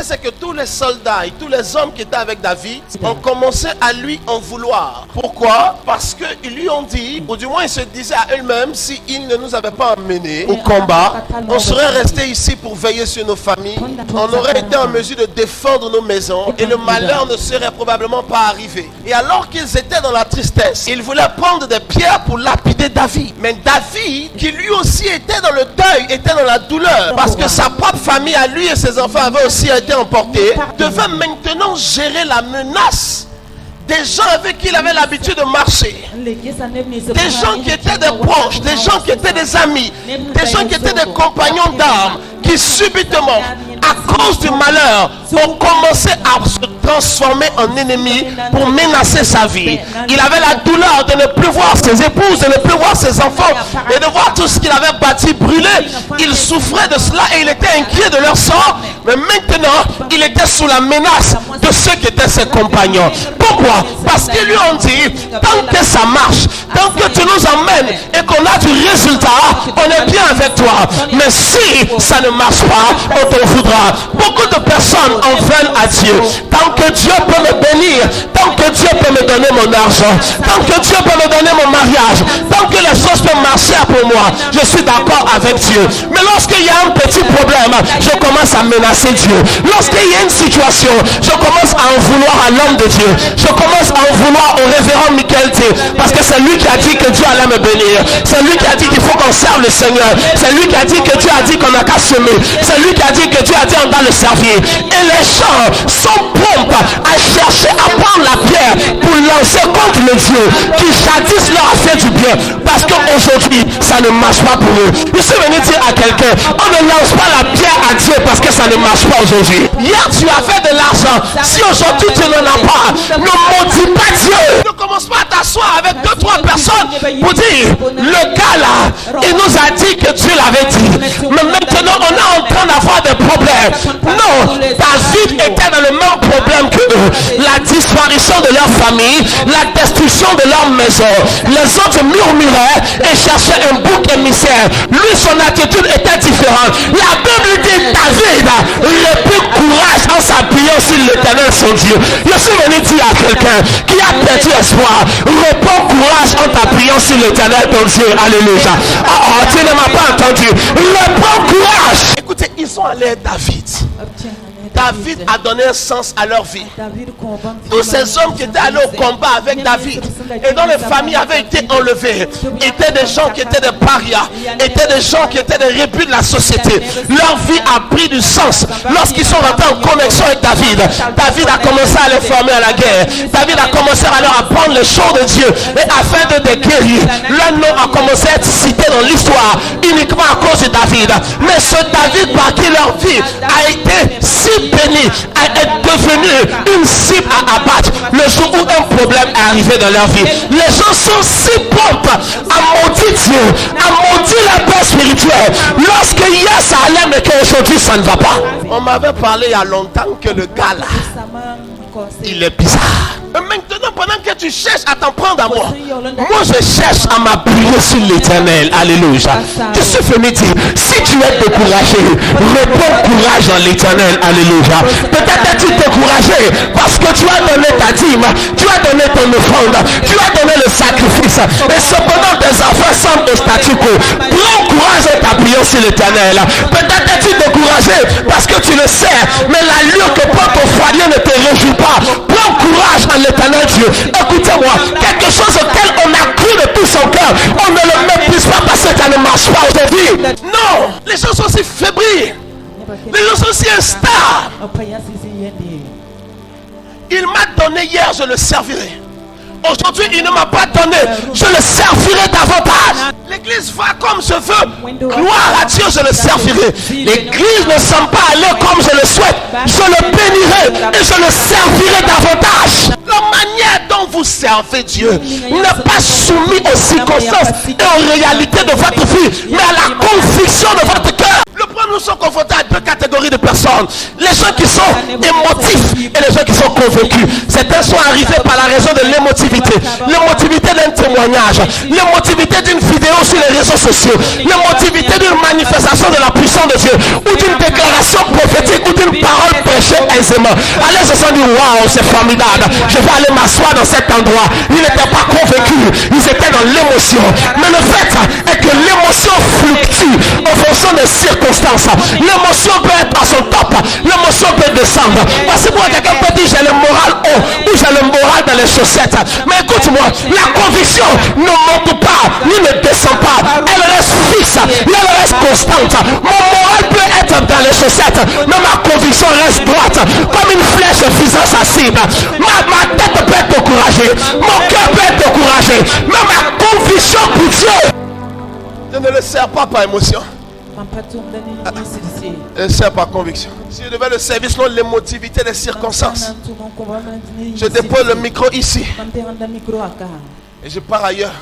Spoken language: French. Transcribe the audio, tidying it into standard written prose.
c'est que tous les soldats et tous les hommes qui étaient avec David ont commencé à lui en vouloir. Pourquoi? Parce qu'ils lui ont dit, ou du moins ils se disaient à eux-mêmes, s'ils ne nous avaient pas emmenés au combat, on serait resté ici pour veiller sur nos familles, on aurait été en mesure de défendre nos maisons et le malheur ne serait probablement pas arrivé. Et alors qu'ils étaient dans la tristesse, ils voulaient prendre des pierres pour lapider David. Mais David, qui lui aussi était dans le deuil, était dans la douleur, parce que sa propre famille à lui et ses enfants avaient aussi été emportés, devait maintenant gérer la menace des gens avec qui il avait l'habitude de marcher, des gens qui étaient des proches, des gens qui étaient des amis, des gens qui étaient des compagnons d'armes, qui subitement, à cause du malheur, ont commencé à se transformer en ennemis pour menacer sa vie. Il avait la douleur de ne plus voir ses épouses, de ne plus voir ses enfants et de voir tout ce qu'il avait bâti brûler. Il souffrait de cela et il était inquiet de leur sort. Mais maintenant, il était sous la menace de ceux qui étaient ses compagnons. Pourquoi? Parce qu'ils lui ont dit, tant que ça marche, tant que tu nous emmènes et qu'on a du résultat, on est bien avec toi. Mais si ça ne marche pas, on t'en voudra. Beaucoup de personnes en veulent à Dieu. Tant que Dieu peut me bénir, tant que Dieu peut me donner mon argent, tant que Dieu peut me donner mon mariage, tant que les choses peuvent marcher pour moi, je suis d'accord avec Dieu. Mais lorsqu'il y a un petit problème, je commence à menacer Dieu. Lorsqu'il y a une situation, je commence à en vouloir à l'homme de Dieu. Je commence à en vouloir au révérend Michael T. Parce que c'est lui qui a dit que Dieu allait me bénir. C'est lui qui a dit qu'il faut qu'on serve le Seigneur. C'est lui qui a dit que Dieu a dit qu'on n'a qu'à semer. C'est lui qui a dit que Dieu a dit on doit le servir. Et les gens sont prompts à chercher à prendre la pierre pour lancer contre le Dieu qui jadis leur a fait du bien. Parce qu'aujourd'hui, ça ne marche pas pour eux. Je suis venu dire à quelqu'un, on ne lance pas la pierre à Dieu parce que ça ne marche pas aujourd'hui. Hier, tu as fait de l'argent. Si aujourd'hui, tu n'en as pas, ne maudis pas Dieu. Ne commence pas à t'asseoir avec 2-3 personnes pour dire, le gars là, il nous a dit que Dieu l'avait dit. Mais maintenant, on est en train d'avoir des problèmes. Non, David était dans le même problème que eux. La disparition de leur famille, la destruction de leur maison. Les autres murmuraient et cherchaient un bouc émissaire. Lui, son attitude était différente. La Bible dit David reprit courage en s'appuyant sur l'Éternel son Dieu. Je suis venu dire à quelqu'un qui a perdu espoir, reprends courage en t'appuyant sur l'Éternel ton Dieu. Alléluia. Oh, tu ne m'as pas entendu. Reprends courage. Écoutez, ils sont allés à David. David a donné un sens à leur vie. Tous ces hommes qui étaient allés au combat avec David et dont les familles avaient été enlevées étaient des gens qui étaient des parias, étaient des gens qui étaient des rébus de la société. Leur vie a pris du sens lorsqu'ils sont rentrés en connexion avec David. David a commencé à les former à la guerre. David a commencé à leur apprendre les choses de Dieu et afin de les guérir. Leur nom a commencé à être cité dans l'histoire uniquement à cause de David. Mais ce David par qui leur vie a été si béni, à être devenu une cible à abattre le jour où un problème est arrivé dans leur vie. Les gens sont si prompts à maudire Dieu, à maudire la paix spirituelle. Lorsque hier ça allait, mais qu'aujourd'hui ça ne va pas. On m'avait parlé il y a longtemps que le gars là, il est bizarre. Mais maintenant, pendant que tu cherches à t'en prendre à moi je cherche à m'appuyer sur l'Éternel. Alléluia. Je suis venu dire, si tu es découragé, reprends courage en l'Éternel. Alléluia. Peut-être es-tu découragé parce que tu as donné ta dîme, tu as donné ton offrande, tu as donné le sacrifice. Et cependant, tes enfants semblent au statu quo. Prends courage en t'appuyant sur l'Éternel. Peut-être es-tu découragé parce que tu le sais, mais l'allure que prend ton foyer ne te réjouit pas. Prends courage en l'Éternel Dieu. Écoutez-moi, quelque chose auquel on a cru de tout son cœur, on ne le méprise pas parce que ça ne marche pas aujourd'hui. Non, les gens sont si fébriles, les gens sont si instables. Il m'a donné hier, je le servirai. Aujourd'hui, il ne m'a pas donné, je le servirai davantage. L'église va comme je veux. Gloire à Dieu, je le servirai. L'église ne semble pas aller comme je le souhaite. Je le bénirai et je le servirai davantage. La manière dont vous servez Dieu n'est pas soumis aux circonstances et aux réalités de votre vie, mais à la conviction de votre cœur. Le problème, nous sommes confrontés à deux catégories de personnes. Les gens qui sont émotifs et les gens qui sont convaincus. Certains sont arrivés par la raison de l'émotivité. L'émotivité d'un témoignage. L'émotivité d'une vidéo sur les réseaux sociaux. L'émotivité d'une manifestation de la puissance de Dieu. Ou d'une déclaration prophétique ou d'une parole prêchée aisément. Alors ils se sont dit, waouh, c'est formidable. Je vais aller m'asseoir dans cet endroit. Ils n'étaient pas convaincus. Ils étaient dans l'émotion. Mais le fait est que l'émotion fluctue en fonction des circonstances. L'émotion peut être à son top. L'émotion peut descendre. Voici pourquoi quelqu'un peut dire, j'ai le moral haut ou j'ai le moral dans les chaussettes. Mais écoute-moi, la conviction ne monte pas, ni ne descend pas. Elle reste fixe, elle reste constante. Mon moral peut être dans les chaussettes, mais ma conviction reste droite, comme une flèche visant sa cible. Ma tête peut être découragée, mon cœur peut être découragé, mais ma conviction pour Dieu, je ne le sers pas par émotion. Je sers par conviction. Si je devais le servir selon l'émotivité des circonstances, je dépose le micro ici et je pars ailleurs.